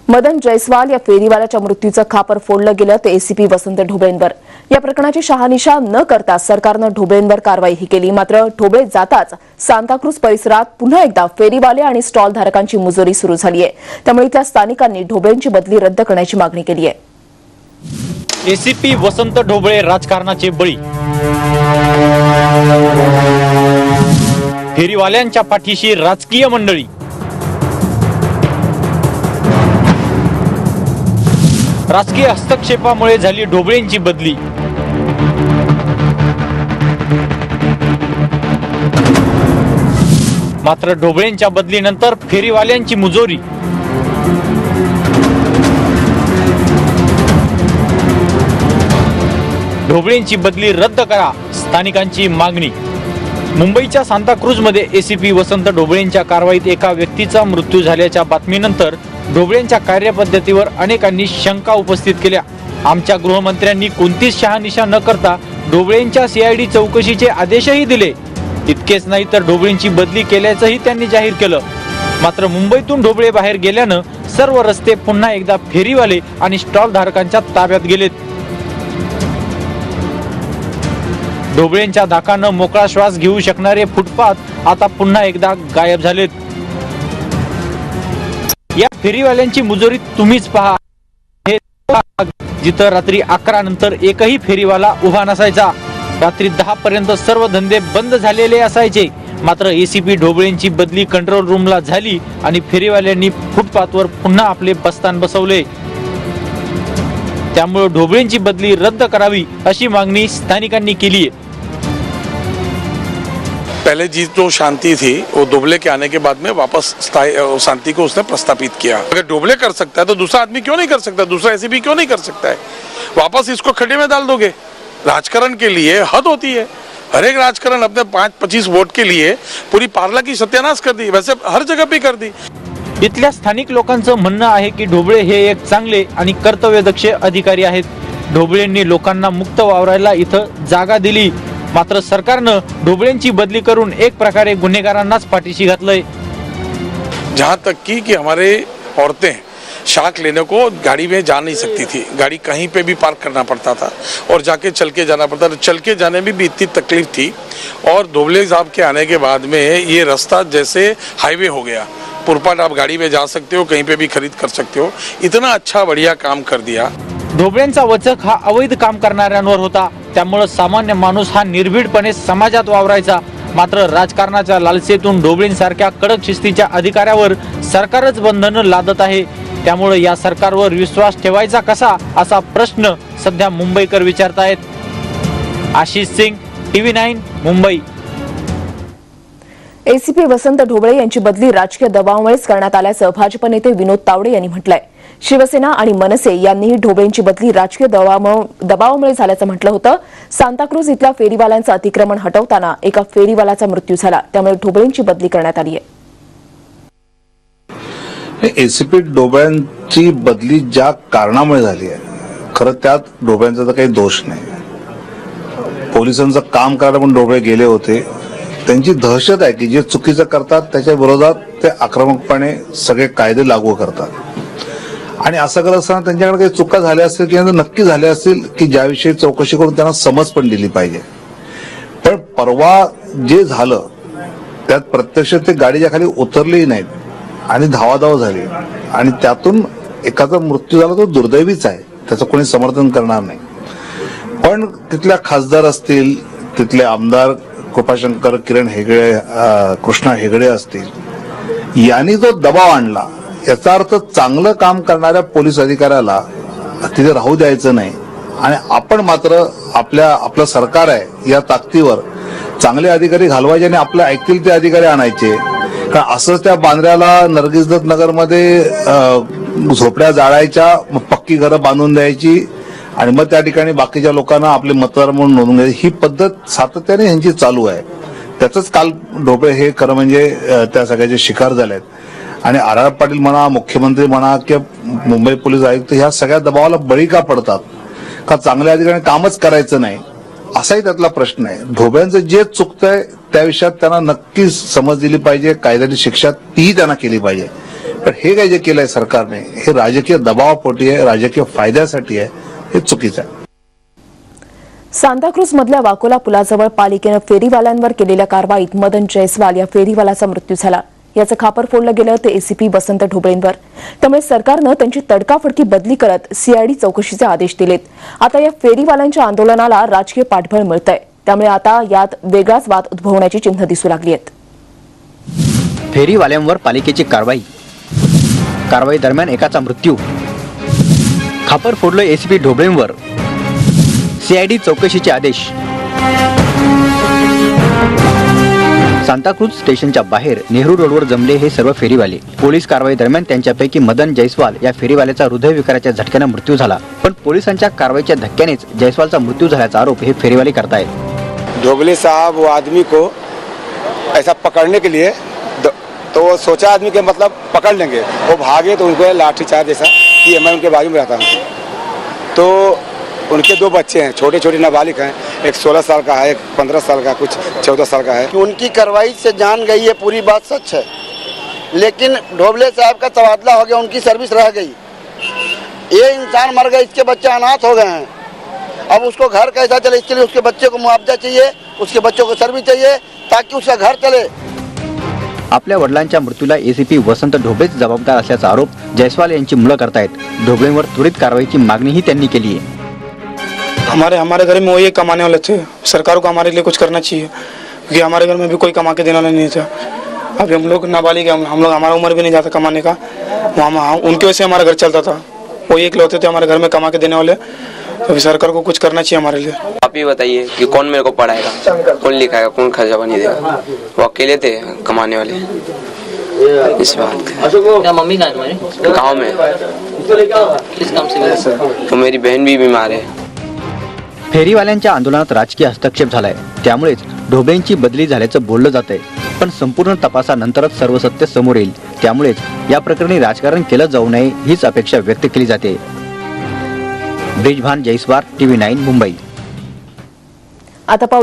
मदन जयस्वाल या फेरीवाल्याच्या मृत्यूचं खापर फोडलं गेलं ते एसीपी वसंत ढोबळेंवर। या प्रकरणाची शहानिशा न करता सरकारनं ढोबळेंवर कारवाईही केली। मात्र ढोबळे जाताच सांताक्रूज परिसरात पुन्हा एकदा फेरीवाले आणि स्टॉल धारकांची मुजोरी सुरू झाली आहे। त्यामुळे त्या स्थानिकांनी ढोबळेंची बदली रद्द करण्याची मागणी केली आहे। एसीपी वसंत ढोबळे राजकारणाचे बळी। फेरीवाल्यांच्या पाठीशी राजकीय मंडळी। राजकीय हस्तक्षेपामुळे झाली ढोबळेंची बदली। मात्र ढोबळेंच्या बदलीनंतर फेरीवाल्यांची मुजोरी। ढोबळेंची बदली रद्द करा, स्थानिकांची मागणी। मुंबईच्या सांताक्रूजमध्ये एसीपी वसंत ढोबळेंच्या कारवाईत एका व्यक्तीचा मृत्यू झाल्याच्या बातमीनंतर ढोबळेंच्या कार्यपद्धतीवर अनेकांनी शंका उपस्थित केल्या। आमच्या गृहमंत्र्यांनी कोणतीच शहानिशा न करता ढोबळेंच्या सीआयडी चौकशीचे आदेशही दिले। इतकेच नाही तर ढोबळेंची बदली केल्याचंही त्यांनी जाहीर केलं। मात्र मुंबईतून ढोबळे बाहेर गेल्यानं सर्व रस्ते पुन्हा एकदा फेरीवाले आणि स्टॉल धारकांच्या ताब्यात गेलेत। ढोबळेंच्या धाकानं मोकळा श्वास घेऊ शकणारे फुटपाथ आता पुन्हा एकदा गायब झालेत। या फेरीवाल्यांची मुजोरी तुम्हीच पहा। हे जिथं रात्री 11 नंतर एकही फेरीवाला उभा नसायचा। रात्री 10 पर्यंत सर्व धंदे बंद झालेले असायचे। मात्र एसीपी ढोबळेंची बदली कंट्रोल रूमला झाली आणि फेरीवाल्यांनी फुटपाथवर पुन्हा आपले बस्तान बसवले। त्यामुळे ढोबळेंची बदली रद्द करावी अशी मागणी स्थानिकांनी केली आहे। पहले जी जो शांति थी वो ढोबले के आने के बाद में वापस शांति को उसने प्रस्तापित किया। अगर ढोबले कर सकता है तो दूसरा आदमी क्यों नहीं कर सकता, दूसरा एसीपी क्यों नहीं कर सकता है। वापस इसको खड्डे में डाल दोगे। राजकारण के लिए हद होती है। हर एक राजकारण अपने 5-25 वोट के लिए पूरी पार्ला की सत्यानाश कर दी, वैसे हर जगह पे कर दी। इथल्या स्थानिक लोकांचं म्हणणं आहे की ढोबळे हे एक चांगले आणि कर्तव्यदक्ष अधिकारी आहेत। ढोबळेंनी लोकांना मुक्त वावरायला इथं जागा दिली। मात्र सरकारनं ढोबळेंची बदली करून एक प्रकारे गुन्हेगारांनाच पाठीशी घातलंय। जहाँ तक कि हमारे औरतें शाक लेने को गाड़ी में जा नहीं सकती थी, गाड़ी कहीं पे भी पार्क करना पड़ता था और जाके चल के जाना पड़ता था। चल के जाने में भी इतनी तकलीफ थी और ढोबले साहब के आने के बाद में ये रास्ता जैसे हाईवे हो गया। पुरपाट आप गाड़ी में जा सकते हो, कहीं पे भी खरीद कर सकते हो। इतना अच्छा बढ़िया काम कर दिया। ढोबळेंचा वचक हा अवैध काम करणाऱ्यांवर होता। त्यामुळे सामान्य माणूस हा निर्भीडपणे समाजात वावरायचा। मात्र राजकारणाच्या लालसेतून ढोबळेंसारख्या कडक शिस्तीच्या अधिकाऱ्यावर सरकारच बंधनं लादत आहे। त्यामुळे या सरकारवर विश्वास ठेवायचा कसा असा प्रश्न सध्या मुंबईकर विचारतायत। आशिष सिंग, TV9 मुंबई। एसीपी वसंत ढोबळे यांची बदली राजकीय दबावामुळेच करण्यात आल्याचं भाजप नेते विनोद तावडे यांनी म्हटलंय। शिवसेना आणि मनसे यांनीही ढोबळेंची बदली राजकीय दबावामुळे झाल्याचं म्हटलं होतं। सांताक्रूज इथल्या फेरीवाल्यांचं अतिक्रमण हटवताना एका फेरीवाल्याचा मृत्यू झाला, त्यामुळे ढोबळेंची बदली करण्यात आली आहे। एसीपी ढोबळेंची बदली ज्या कारणामुळे झाली आहे, खरं त्यात ढोबळेंचा तर काही दोष नाही। पोलिसांचं काम करायला पण ढोबळे गेले होते। त्यांची दहशत आहे की जे चुकीचं करतात त्याच्या विरोधात ते आक्रमकपणे सगळे कायदे लागू करतात। आणि असं करत असताना त्यांच्याकडे काही चुका झाल्या असतील किंवा नक्की झाल्या असतील की ज्याविषयी चौकशी करून त्यांना समज पण दिली पाहिजे। पण परवा जे झालं त्यात प्रत्यक्ष ते गाडीच्या खाली उतरलेही नाहीत आणि धावाधाव झाली आणि त्यातून एकाचा मृत्यू झाला, तो दुर्दैवीच आहे, त्याचं कोणी समर्थन करणार नाही। पण तिथल्या खासदार असतील, तिथले आमदार कृपाशंकर किरण हेगडे, कृष्णा हेगडे असतील, यांनी जो दबाव आणला याचा अर्थ चांगलं काम करणाऱ्या पोलीस अधिकाऱ्याला तिथे राहू द्यायचं नाही। आणि आपण मात्र आपलं सरकार आहे या ताकदीवर चांगले अधिकारी घालवायचे आणि आपले ऐकतील ते अधिकारी आणायचे। कारण असंच त्या बांद्र्याला नर्गिसदत्त नगरमध्ये झोपड्या जाळायच्या, पक्की घरं बांधून द्यायची आणि मग त्या ठिकाणी बाकीच्या लोकांना आपले मतदार म्हणून नोंदवून घ्यायची। ही पद्धत सातत्याने यांची चालू आहे। त्याचंच काल ढोबळे हे खरं म्हणजे त्या सगळ्याचे शिकार झालेत। आणि आर पाटील म्हणा, मुख्यमंत्री म्हणा किंवा मुंबई पोलीस आयुक्त ह्या सगळ्या दबावाला बळी का पडतात? का चांगल्या अधिकाऱ्यांनी कामच करायचं नाही असाही त्यातला प्रश्न आहे। ढोबळ्यांचं जे चुकतंय त्या विषयात त्यांना नक्कीच समज दिली पाहिजे, कायद्याची शिक्षा तीही त्यांना केली पाहिजे। पण हे काय जे केलंय सरकारने हे राजकीय दबावापोटी आहे, राजकीय फायद्यासाठी आहे, हे चुकीचं आहे. सांताक्रूज मधल्या वाकोला पुलाजवळ पालिकेनं फेरीवाल्यांवर केलेल्या कारवाईत मदन जयस्वाल या फेरीवाल्याचा मृत्यू झाला. याचं खापर फोडलं गेलं ते एसीपी वसंत ढोबळेंवर. त्यामुळे सरकारनं त्यांची तडकाफडकी बदली करत सीआयडी चौकशीचे आदेश दिलेत. आता या फेरीवाल्यांच्या आंदोलनाला राजकीय पाठबळ मिळतंय. त्यामुळे आता यात वेगळाच वाद उद्भवण्याची चिन्ह दिसू लागली आहेत. फेरीवाल्यांवर पालिकेची कारवाई दरम्यान एकाचा मृत्यू, खापर फोडलं एसीपी ढोबळेंवर, सीआयडी चौकशीचे आदेश. सांताक्रूज स्टेशनच्या बाहेर नेहरू रोडवर जमले हे सर्व फेरीवाले. पोलीस कारवाई दरम्यान त्यांच्यापैकी मदन जयस्वाल या फेरीवाल्याचा हृदयविकाराच्या झटक्यानं मृत्यू झाला. पण पोलिसांच्या कारवाईच्या धक्क्यानेच जयस्वालचा मृत्यू झाल्याचा आरोप हे फेरीवाले करतायत. ढोबले साहब वो आदमी को ऐसा पकड़ने के लिए तो वो सोचा आदमी के मतलब पकड़ लेंगे, वो भागे तो उनको लाठी चार्ज ऐसा कि मैं उनके बाजू में रहता हूँ. तो उनके 2 बच्चे हैं, छोटे छोटे नाबालिग हैं, एक 16 साल का है, एक 15 साल का, कुछ 14 साल का है. उनकी कार्रवाई से जान गई है, पूरी बात सच है, लेकिन ढोबले साहब का तबादला हो गया, उनकी सर्विस रह गई. ये इंसान मर गए, इसके बच्चे अनाथ हो गए हैं. अब उसको घर कैसा चले, इसके लिए उसके बच्चे को मुआवजा चाहिए, उसके बच्चों को सर्विस चाहिए ताकि उसका घर चले. आपल्या वडिलांच्या मृत्यूला एसीपी वसंत ढोबळेच जबाबदार असल्याचा आरोप जयस्वाल यांची मुलं करतायत. ढोबळेंवर त्वरित कारवाईची मागणीही त्यांनी केली आहे. हमारे घर में वही कमाने वाले थे. सरकार को हमारे लिए कुछ करना चाहिए, क्योंकि हमारे घर में भी कोई कमा के देने वाला नहीं था. अभी हम लोग नाबालिग हैं, हम लोग, हमारा उम्र भी नहीं जाता कमाने का. उनकी वजह से हमारा घर चलता था. वो एक लौते थे हमारे घर में कमा के देने वाले. अभी सरकार को कुछ करना चाहिए हमारे लिए. आप ही बताइए कि कौन मेरे को पढ़ाएगा, कौन लिखाएगा, कौन खर्चा बनी देगा. वो अकेले थे कमाने वाले. इस बात क्या मम्मी कहाँ है तुम्हारी? गाँव में. किस काम से? तो मेरी बहन भी बीमार है. फेरीवाल्यांच्या आंदोलनात राजकीय हस्तक्षेप झालाय. त्यामुळेच ढोबळेंची बदली झाल्याचं बोललं जातंय. पण संपूर्ण तपासानंतरच सर्व सत्य समोर येईल. त्यामुळेच या प्रकरणी राजकारण केलं जाऊ नये हीच अपेक्षा व्यक्त केली जाते. ब्रिजभान जयस्वाल, TV9 मुंबई. आता पाहूया